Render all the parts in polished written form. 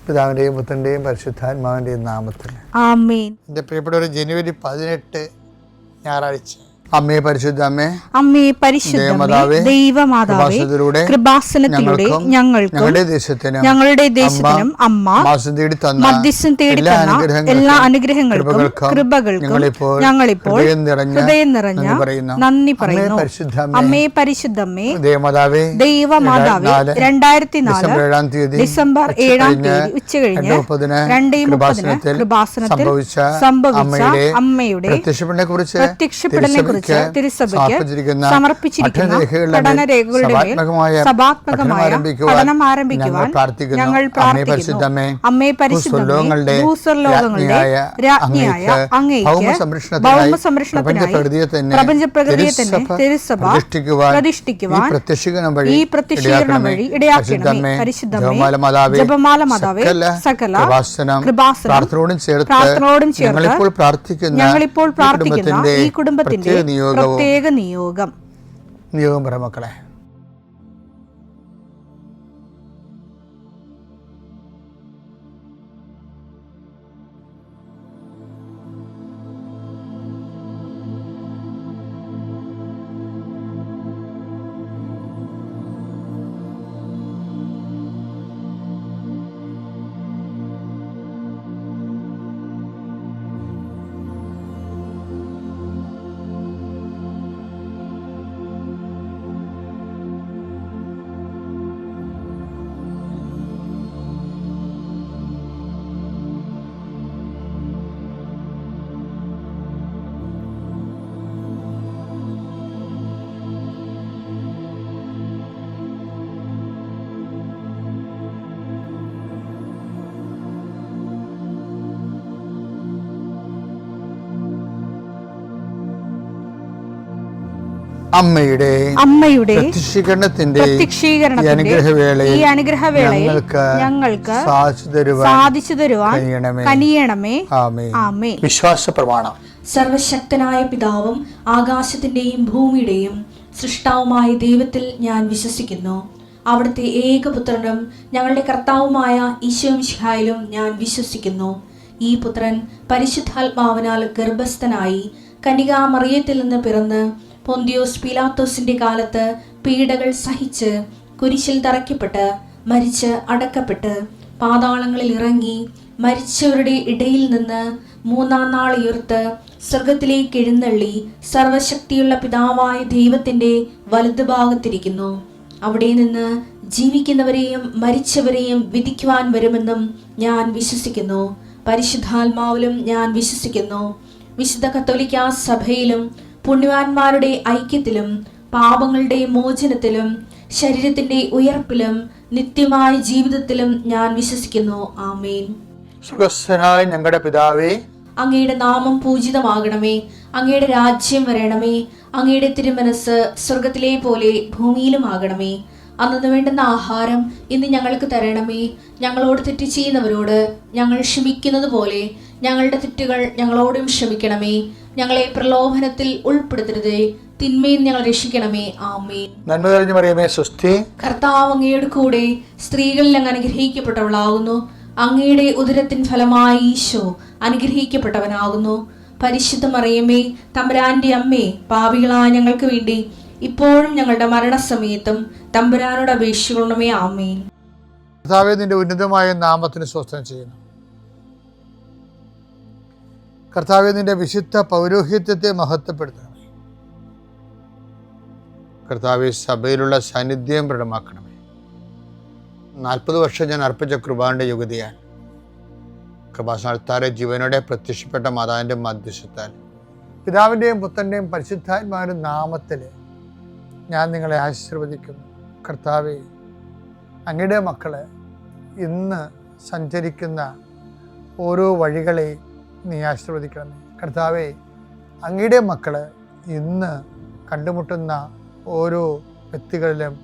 പിതാവിൻ്റെയും പുത്രൻ്റെയും പരിശുദ്ധാത്മാവിൻ്റെയും നാമത്തിൽ ആമേൻ. എൻ്റെ പ്രിയപ്പെട്ടവർ, ജനുവരി 18 ഞായറാഴ്ച. അമ്മേ പരിശുദ്ധ അമ്മേ, അമ്മേ പരിശുദ്ധമേ, ദൈവമാതാവേ, കൃപാസനത്തിലൂടെ ഞങ്ങൾക്കും ഞങ്ങളുടെ ദേശത്തിനും അമ്മ മധ്യസ്ഥം തേടി തന്ന എല്ലാ അനുഗ്രഹങ്ങൾക്കും കൃപകൾക്കും ഞങ്ങളിപ്പോൾ ഹൃദയം നിറഞ്ഞ നന്ദി പറയുന്നു. അമ്മേ പരിശുദ്ധമേ, ദൈവമാതാവേ, 2004 ഡിസംബർ 7 ഉച്ചകഴിഞ്ഞ് 2:30 കൃപാസനത്തിൽ സംഭവിച്ച അമ്മയുടെ പ്രത്യക്ഷപ്പെടലിനെ കുറിച്ച് തിരുസഭയ്ക്ക് സമർപ്പിച്ചിരിക്കുന്ന പഠനരേഖകളുടെ മേൽ സഭാത്മകമായ പഠനം ആരംഭിക്കുവാൻ ഞങ്ങൾ പ്രാർത്ഥിക്കുന്നു. അമ്മേ പരിശുദ്ധമേ, ഭൂസ്വർലോകങ്ങളുടെ രാജ്ഞിയായ അങ്ങേയ്ക്ക് ഭൗമസംരക്ഷണത്തിനായി പ്രപഞ്ചപ്രകൃതിയെ തന്നെ തിരുസഭ പ്രതിഷ്ഠിക്കുവാൻ ഈ പ്രത്യക്ഷീകരണം വഴി ഇടയാക്കണമേ. പരിശുദ്ധമേ, ജപമാല മാതാവേ, സകല കൃപാസനം പ്രാർത്ഥനയോടും ചേർത്ത് ഞങ്ങളിപ്പോൾ പ്രാർത്ഥിക്കുന്ന ഈ കുടുംബത്തിന്റെ പ്രത്യേക നിയോഗം പറ മക്കളെ. അമ്മയുടെ പ്രത്യക്ഷീകരണത്തിന്റെ ഈ അനുഗ്രഹവേളയിൽ ഞങ്ങൾക്ക് സാധിച്ചു തരുവാൻ കനിയണമേ. ആമേൻ. വിശ്വാസ പ്രമാണം. സർവശക്തനായ പിതാവും ആകാശത്തിന്റെയും ഭൂമിയുടെയും സൃഷ്ടാവുമായ ദൈവത്തിൽ ഞാൻ വിശ്വസിക്കുന്നു. അവിടുത്തെ ഏകപുത്രനും ഞങ്ങളുടെ കർത്താവുമായ ഈശോ മിശിഹായിലും ഞാൻ വിശ്വസിക്കുന്നു. ഈ പുത്രൻ പരിശുദ്ധാത്മാവിനാൽ ഗർഭസ്ഥനായി കന്യകാമറിയത്തിൽ നിന്ന് പിറന്ന് പൊന്തിയോസ് പീലാത്തോസിന്റെ കാലത്ത് പീഡകൾ സഹിച്ച് കുരിശിൽ തറയ്ക്കപ്പെട്ട് മരിച്ച് അടക്കപ്പെട്ട് പാതാളങ്ങളിൽ ഇറങ്ങി മരിച്ചവരുടെ ഇടയിൽ നിന്ന് 3-ാം നാൾ ഉയർത്ത് സ്വർഗത്തിലേക്ക് എഴുന്നള്ളി സർവശക്തിയുള്ള പിതാവായ ദൈവത്തിന്റെ വലതുഭാഗത്തിരിക്കുന്നു. അവിടെ നിന്ന് ജീവിക്കുന്നവരെയും മരിച്ചവരെയും വിധിക്കുവാൻ വരുമെന്നും ഞാൻ വിശ്വസിക്കുന്നു. പരിശുദ്ധാത്മാവിലും ഞാൻ വിശ്വസിക്കുന്നു. വിശുദ്ധ കത്തോലിക്കാ സഭയിലും പുണ്യവാന്മാരുടെ ഐക്യത്തിലും പാപങ്ങളുടെ മോചനത്തിലും ശരീരത്തിന്റെ ഉയർപ്പിലും നിത്യമായ ജീവിതത്തിലും ഞാൻ വിശ്വസിക്കുന്നു. ആമേൻ. സുഖസ്ഥനായ ഞങ്ങളുടെ പിതാവേ, അങ്ങയുടെ നാമം പൂജിതമാകണമേ. അങ്ങയുടെ രാജ്യം വരണമേ. അങ്ങയുടെ തിരുമനസ് സ്വർഗത്തിലെ പോലെ ഭൂമിയിലും ആകണമേ. അന്നു വേണ്ടുന്ന ആഹാരം ഇന്ന് ഞങ്ങൾക്ക് തരണമേ. ഞങ്ങളോട് തെറ്റ് ചെയ്യുന്നവരോട് ഞങ്ങൾ ക്ഷമിക്കുന്നത് പോലെ ഞങ്ങളുടെ തെറ്റുകൾ ഞങ്ങളോടും ക്ഷമിക്കണമേ. ഞങ്ങളെ പ്രലോഭനത്തിൽ ഉൾപ്പെടുത്തരുതേ, തിന്മയിൽ ഞങ്ങൾ രക്ഷിക്കണമേ. ആമേൻ. നന്മ നിറഞ്ഞ മറിയമേ, സ്വസ്തി. കർത്താവ് അങ്ങയുടെ കൂടെ സ്ത്രീകളിൽ അങ്ങ് അനുഗ്രഹിക്കപ്പെട്ടവളാകുന്നു. അങ്ങയുടെ ഉദരത്തിൻ ഫലമായി ഈശോ അനുഗ്രഹിക്കപ്പെട്ടവനാകുന്നു. പരിശുദ്ധ മറിയമേ, തമ്പുരാന്റെ അമ്മേ, പാപികളായ ഞങ്ങൾക്ക് വേണ്ടി ഇപ്പോഴും ഞങ്ങളുടെ മരണസമയത്തും തമ്പുരാനോട് അപേക്ഷിക്കണമേ. ആമേൻ. കർത്താവേ, നിന്റെ ഉന്നതമായ നാമത്തിന് സ്തോത്രം ചെയ്യുന്നു. കർത്താവേ, നിന്റെ വിശുദ്ധ പൗരോഹിത്യത്തെ മഹത്വപ്പെടുത്തണമേ. കർത്താവേ, സഭയിലുള്ള സാന്നിധ്യം പ്രകടമാക്കണമേ. 40 വർഷം ഞാൻ അർപ്പിച്ച കൃപാന്റെ യുഗതിയാണ്. കൃപാസനത്താരെ ജീവനോടെ പ്രത്യക്ഷപ്പെട്ട മാതാവിൻ്റെ മധ്യസ്ഥത്താൽ പിതാവിൻ്റെയും പുത്രൻ്റെയും പരിശുദ്ധാത്മാവിൻ്റെ നാമത്തിൽ ഞാൻ നിങ്ങളെ ആശീർവദിക്കുന്നു. കർത്താവേ, അങ്ങയുടെ മക്കളെ ഇന്ന് സഞ്ചരിക്കുന്ന ഓരോ വഴികളെ നീ ആശീർവദിക്കണമേ. കർത്താവേ, അങ്ങയുടെ മക്കള് ഇന്ന് കണ്ടുമുട്ടുന്ന ഓരോ വ്യക്തികളിലും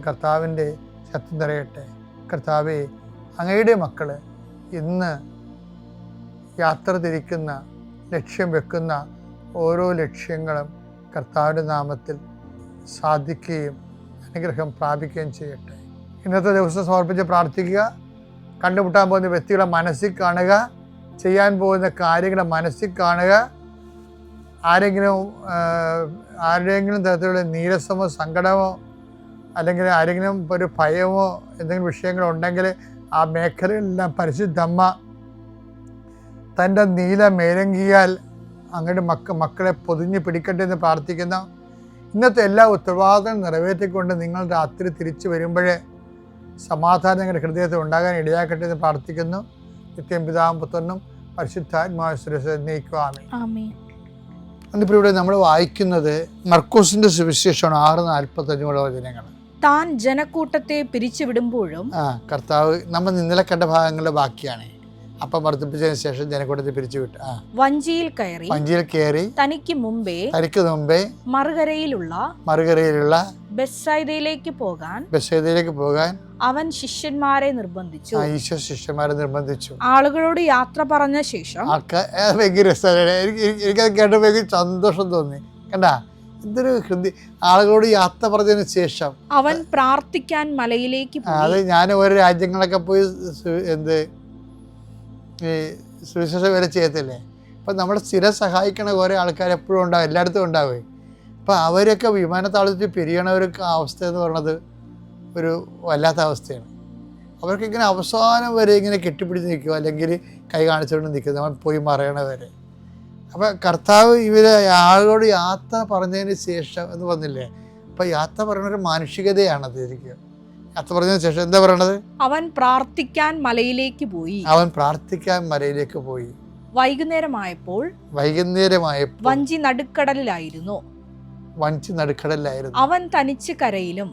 കർത്താവിൻ്റെ ശക്തി നിറയട്ടെ. കർത്താവേ, അങ്ങയുടെ മക്കള് ഇന്ന് യാത്ര തിരിക്കുന്ന ലക്ഷ്യം വെക്കുന്ന ഓരോ ലക്ഷ്യങ്ങളും കർത്താവിൻ്റെ നാമത്തിൽ സാധിക്കുകയും അനുഗ്രഹം പ്രാപിക്കുകയും ചെയ്യട്ടെ. ഇന്നത്തെ ദിവസം സമർപ്പിച്ച് പ്രാർത്ഥിക്കുക. കണ്ടുമുട്ടാൻ പോകുന്ന വ്യക്തികളെ മനസ്സിൽ കാണുക, ചെയ്യാൻ പോകുന്ന കാര്യങ്ങളെ മനസ്സിൽ കാണുക. ആരുടെയെങ്കിലും തരത്തിലുള്ള നീരസമോ സങ്കടമോ അല്ലെങ്കിൽ ആരെങ്കിലും ഒരു ഭയമോ എന്തെങ്കിലും വിഷയങ്ങളുണ്ടെങ്കിൽ ആ മേഖലകളിലെല്ലാം പരിശുദ്ധമ്മ തൻ്റെ നീല മേലങ്കിയാൽ അങ്ങോട്ട് മക്കളെ പൊതിഞ്ഞ് പിടിക്കട്ടെ എന്ന് പ്രാർത്ഥിക്കുന്ന. ഇന്നത്തെ എല്ലാ ഉത്തരവാദിത്തങ്ങളും നിറവേറ്റിക്കൊണ്ട് നിങ്ങൾ രാത്രി തിരിച്ചു വരുമ്പോഴേ സമാധാനം നിങ്ങളുടെ ഹൃദയത്തിൽ ഉണ്ടാകാൻ ഇടയാക്കട്ടെ എന്ന് പ്രാർത്ഥിക്കുന്നു. നിത്യം പിതാവും പുത്രനും പരിശുദ്ധാത്മാവിനേക്കും ആമേൻ. അതിപ്പോൾ ഇവിടെ നമ്മൾ വായിക്കുന്നത് മർക്കോസിന്റെ സുവിശേഷമാണ് 6:45 വചനങ്ങൾ. താൻ ജനക്കൂട്ടത്തെ പിരിച്ചുവിടുമ്പോഴും കർത്താവ് നമ്മൾ ഇന്നലെ കണ്ട ഭാഗങ്ങളുടെ ബാക്കിയാണ്. അപ്പം വർദ്ധിപ്പിച്ചതിന് ശേഷം ജനക്കൂട്ടത്തെ പിരിച്ചുവിട്ടു. വഞ്ചിയിൽ കയറി തനിക്ക് മുമ്പേ മറുകരയിലുള്ള ബെത്സയിദയിലേക്ക് പോകാൻ അവൻ ശിഷ്യന്മാരെ നിർബന്ധിച്ചു. ആളുകളോട് യാത്ര പറഞ്ഞ ശേഷം ഭയങ്കര എനിക്കത് കേട്ടപ്പോൾ എനിക്ക് സന്തോഷം തോന്നി. കണ്ടാ, എന്തൊരു ആളുകളോട് യാത്ര പറഞ്ഞതിന് ശേഷം അവൻ പ്രാർത്ഥിക്കാൻ മലയിലേക്ക് പോയി. അത് ഞാൻ ഓരോ രാജ്യങ്ങളൊക്കെ പോയി ഈ സുവിശേഷ വേല ചെയ്യത്തില്ലേ. അപ്പം നമ്മളെ സ്ഥിരം സഹായിക്കണ കുറേ ആൾക്കാർ എപ്പോഴും ഉണ്ടാവും, എല്ലായിടത്തും ഉണ്ടാവേ. അപ്പം അവരൊക്കെ വിമാനത്താവളത്തിൽ പിരിയണ ഒരു അവസ്ഥ എന്ന് പറയുന്നത് ഒരു വല്ലാത്ത അവസ്ഥയാണ്. അവർക്കിങ്ങനെ അവസാനം വരെ ഇങ്ങനെ കെട്ടിപ്പിടിച്ച് നിൽക്കുക, അല്ലെങ്കിൽ കൈ കാണിച്ചുകൊണ്ട് നിൽക്കുക, നമ്മൾ പോയി മറയണവരെ. അപ്പം കർത്താവ് ഇവരെ ആളുകളോട് യാത്ര പറഞ്ഞതിന് ശേഷം എന്ന് പറഞ്ഞില്ലേ. അപ്പം യാത്ര പറയുന്ന ഒരു മാനുഷികതയാണത്. ശരിക്കും യാത്ര പറഞ്ഞതിന് ശേഷം എന്താ പറയണത്? അവൻ പ്രാർത്ഥിക്കാൻ മലയിലേക്ക് പോയി. വൈകുന്നേരമായപ്പോൾ വഞ്ചി നടുക്കടലിലായിരുന്നു. അവൻ തനിച്ച് കരയിലും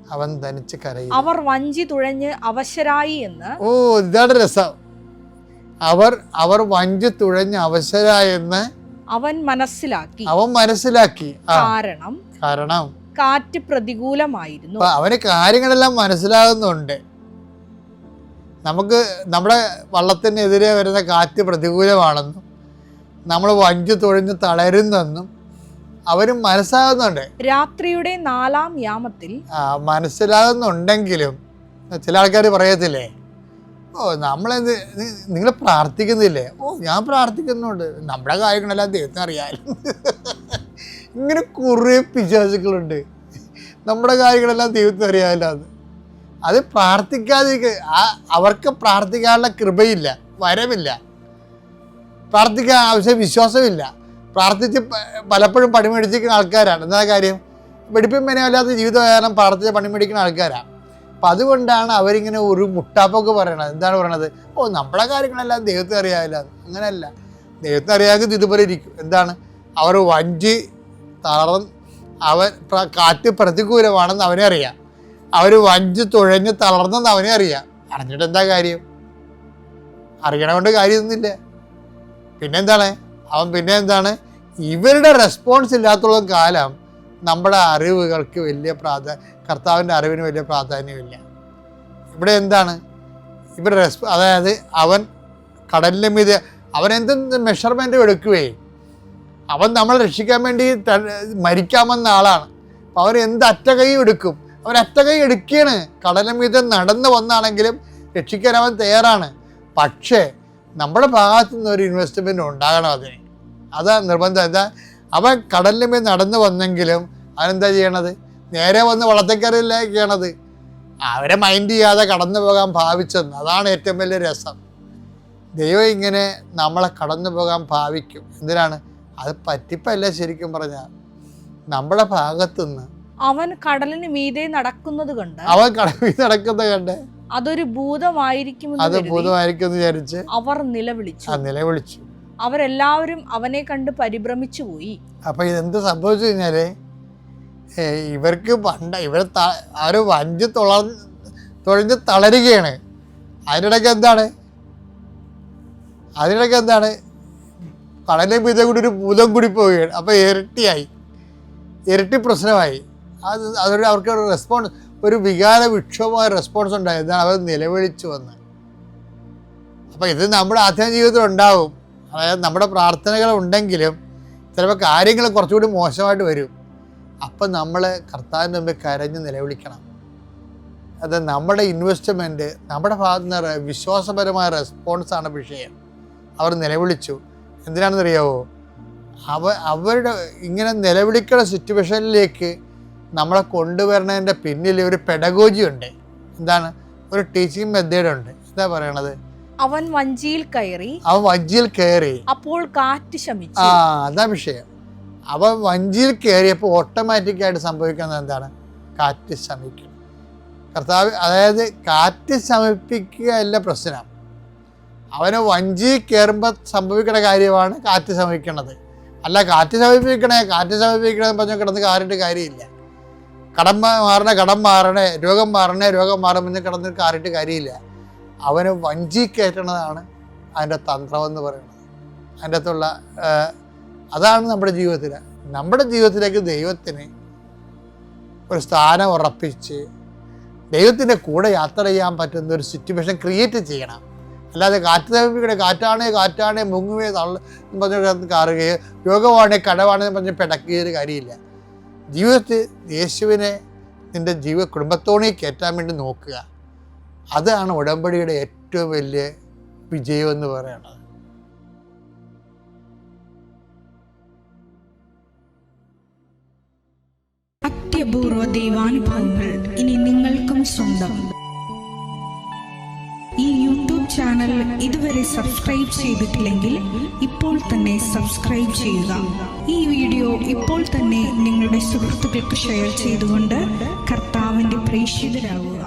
അവർ വഞ്ചി തുഴഞ്ഞ് അവശരായി എന്ന്. ഓ, ഇതാണ് രസം. അവർ വഞ്ചി തുഴഞ്ഞ് അവശരായെന്ന് അവൻ മനസ്സിലാക്കി. കാരണം കാറ്റ് പ്രതികൂലമായിരുന്നു. അവന് കാര്യങ്ങളെല്ലാം മനസ്സിലാകുന്നുണ്ട്. നമുക്ക് നമ്മുടെ വള്ളത്തിനെതിരെ വരുന്ന കാറ്റ് പ്രതികൂലമാണെന്നും നമ്മൾ വഞ്ചി തുഴഞ്ഞ് തളരുന്നെന്നും അവരും മനസ്സിലാകുന്നുണ്ട്. രാത്രിയുടെ 4-ാം യാമത്തിൽ മനസ്സിലാകുന്നുണ്ടെങ്കിലും ചില ആൾക്കാർ പറയത്തില്ലേ, ഓ നമ്മളെന്ത് നിങ്ങൾ പ്രാർത്ഥിക്കുന്നില്ലേ? ഓ ഞാൻ പ്രാർത്ഥിക്കുന്നുണ്ട്, നമ്മുടെ കാര്യങ്ങളെല്ലാം ദൈവത്തിന് അറിയാലും. ഇങ്ങനെ കുറേ പിശാചുക്കളുണ്ട്. നമ്മുടെ കാര്യങ്ങളെല്ലാം ദൈവത്തിന് അറിയാമല്ലോ. അത് പ്രാർത്ഥിക്കാതിരിക്കുക. അവർക്ക് പ്രാർത്ഥിക്കാനുള്ള കൃപയില്ല, വരമില്ല. പ്രാർത്ഥിക്കാൻ ആവശ്യം വിശ്വാസമില്ല. പ്രാർത്ഥിച്ച് പലപ്പോഴും പണിമേടിച്ചിരിക്കുന്ന ആൾക്കാരാണ്. എന്താ കാര്യം? വെടിപ്പും മെനയല്ലാത്ത ജീവിതം കാരണം പ്രാർത്ഥിച്ച് പണിമേടിക്കുന്ന ആൾക്കാരാണ്. അപ്പം അതുകൊണ്ടാണ് അവരിങ്ങനെ ഒരു മുട്ടാപ്പൊക്കെ പറയണത്. എന്താണ് പറയണത്? ഓ നമ്മുടെ കാര്യങ്ങളെല്ലാം ദൈവത്തിന് അറിയാമല്ലോ. അങ്ങനെയല്ല, ദൈവത്തിന് അറിയാമെങ്കിൽ ഇതുപോലെ ഇരിക്കും. എന്താണ്? അവർ വഞ്ചി കാറ്റ് പ്രതികൂലമാണെന്ന് അവനെ അറിയാം. അവർ വഞ്ചി തുഴഞ്ഞ് തളർന്നെന്ന് അവനെ അറിയാം. അറിഞ്ഞിട്ട് എന്താ കാര്യം? അറിയണ കൊണ്ട് കാര്യമൊന്നുമില്ല. പിന്നെന്താണ് ഇവരുടെ റെസ്പോൺസ് ഇല്ലാത്തുള്ള കാലം നമ്മുടെ അറിവുകൾക്ക് വലിയ കർത്താവിൻ്റെ അറിവിന് വലിയ പ്രാധാന്യമില്ല. ഇവിടെ എന്താണ് ഇവരുടെ അതായത് അവൻ കടലിൻ്റെ മീതെ അവൻ എന്ത് മെഷർമെൻറ്റും എടുക്കുകയെ. അവൻ നമ്മളെ രക്ഷിക്കാൻ വേണ്ടി മരിക്കാമെന്ന ആളാണ്. അപ്പം അവൻ എന്ത് അറ്റകൈ എടുക്കും? അവൻ അറ്റകൈ എടുക്കുകയാണ്. കടലിന് മീതെ നടന്നു വന്നാണെങ്കിലും രക്ഷിക്കാൻ അവൻ തയ്യാറാണ്. പക്ഷേ നമ്മുടെ ഭാഗത്തു നിന്ന് ഒരു ഇൻവെസ്റ്റ്മെൻറ്റ് ഉണ്ടാകണം അതിന്. അതാ നിർബന്ധം. എന്താ? അവൻ കടലിന് മീതെ നടന്നു വന്നെങ്കിലും അവനെന്താ ചെയ്യണത്? നേരെ വന്ന് വള്ളത്തേക്കറിയിലേക്കാണത്. അവരെ മൈൻഡ് ചെയ്യാതെ കടന്നു പോകാൻ ഭാവിച്ചെന്ന്. അതാണ് ഏറ്റവും വലിയ രസം. ദൈവം ഇങ്ങനെ നമ്മളെ കടന്നു പോകാൻ ഭാവിക്കും. എന്തിനാണ്? അത് പറ്റിപ്പല്ല. ശരിക്കും പറഞ്ഞാൽ നമ്മുടെ ഭാഗത്തുനിന്ന് അവൻ കടലിന് മീതെ നടക്കുന്നത് കണ്ട് അതൊരു ഭൂതമായിരിക്കും വിചാരിച്ച് അവർ നിലവിളിച്ചു. അവരെല്ലാവരും അവനെ കണ്ട് പരിഭ്രമിച്ചു പോയി. അപ്പൊ ഇതെന്ത് സംഭവിച്ചു കഴിഞ്ഞാല് ഇവർക്ക് അവര് വഞ്ചി തുഴഞ്ഞ് തളരുകയാണ്. അതിനിടയ്ക്ക് എന്താണ് കടലിലെ മീതെ കൂടി ഒരു ഭൂതം കൂടി പോവുകയാണ്. അപ്പോൾ ഇരട്ടി പ്രശ്നമായി. അതൊരു അവർക്ക് ഒരു റെസ്പോൺസ്, ഒരു വികാര വിക്ഷോഭമായ റെസ്പോൺസ് ഉണ്ടായി. എന്താണ്? അവർ നിലവിളിച്ചു വന്ന്. അപ്പോൾ ഇത് നമ്മുടെ ആത്മീയ ജീവിതത്തിൽ ഉണ്ടാവും. അതായത് നമ്മുടെ പ്രാർത്ഥനകൾ ഉണ്ടെങ്കിലും ചിലപ്പോൾ കാര്യങ്ങൾ കുറച്ചുകൂടി മോശമായിട്ട് വരും. അപ്പം നമ്മൾ കർത്താവിൻ്റെ മുമ്പിൽ കരഞ്ഞ് നിലവിളിക്കണം. അത് നമ്മുടെ ഇൻവെസ്റ്റ്മെൻറ്റ്, നമ്മുടെ ഭാഗത്തു നിന്ന് വിശ്വാസപരമായ റെസ്പോൺസാണ് വിഷയം. അവർ നിലവിളിച്ചു. എന്തിനാണെന്നറിയാവോ? അവരുടെ ഇങ്ങനെ നിലവിളിക്കുന്ന സിറ്റുവേഷനിലേക്ക് നമ്മളെ കൊണ്ടുവരുന്നതിൻ്റെ പിന്നിൽ ഒരു പെഡഗോജി ഉണ്ട്. എന്താണ്? ഒരു ടീച്ചിങ് മെത്തേഡുണ്ട്. എന്താ പറയണത്? അവൻ വഞ്ചിയിൽ കയറി അപ്പോൾ കാറ്റ് ശമിച്ചു. അതാ വിഷയം. അവൻ വഞ്ചിയിൽ കയറിയപ്പോൾ ഓട്ടോമാറ്റിക്കായിട്ട് സംഭവിക്കുന്നത് എന്താണ്? കാറ്റ് ശമിക്കണം. കർത്താവ്, അതായത് കാറ്റ് ശമിപ്പിക്കുക അല്ല പ്രശ്നം. അവന് വഞ്ചിയിൽ കയറുമ്പോൾ സംഭവിക്കുന്ന കാര്യമാണ് കാറ്റ് ശമിക്കണത്. അല്ല കാറ്റ് ശമിപ്പിക്കണേ പറഞ്ഞാൽ കിടന്ന് കാറിട്ട് കാര്യമില്ല. കടം മാറണേ, രോഗം മാറുമെന്ന് കിടന്ന് കാറിട്ട് കാര്യമില്ല. അവന് വഞ്ചി കയറ്റണതാണ് അതിൻ്റെ തന്ത്രമെന്ന് പറയുന്നത്. അതിൻ്റെ അകത്തുള്ള അതാണ് നമ്മുടെ ജീവിതത്തിലേക്ക് ദൈവത്തിന് ഒരു സ്ഥാനം ഉറപ്പിച്ച് ദൈവത്തിൻ്റെ കൂടെ യാത്ര ചെയ്യാൻ പറ്റുന്ന ഒരു സിറ്റുവേഷൻ ക്രിയേറ്റ് ചെയ്യണം. അല്ലാതെ കാറ്റാണേ മുങ്ങുകയോ പറഞ്ഞ് കാറുകയോ, രോഗമാണേ കടവാണെന്ന് പറഞ്ഞ് പിടക്കുകയൊരു കാര്യമില്ല. ജീവിതത്തിൽ യേശുവിനെ നിൻ്റെ കുടുംബത്തോണി കയറ്റാൻ വേണ്ടി നോക്കുക. അതാണ് ഉടമ്പടിയുടെ ഏറ്റവും വലിയ വിജയമെന്ന് പറയുന്നത്. അത്യപൂർവ ദൈവാനുഭവങ്ങൾ ഇനി നിങ്ങൾക്കും സ്വന്തം. ഈ യൂട്യൂബ് ചാനൽ ഇതുവരെ സബ്സ്ക്രൈബ് ചെയ്തിട്ടില്ലെങ്കിൽ ഇപ്പോൾ തന്നെ സബ്സ്ക്രൈബ് ചെയ്യുക. ഈ വീഡിയോ ഇപ്പോൾ തന്നെ നിങ്ങളുടെ സുഹൃത്തുക്കൾക്ക് ഷെയർ ചെയ്തുകൊണ്ട് കർത്താവിൻ്റെ പ്രേക്ഷിതരാകുക.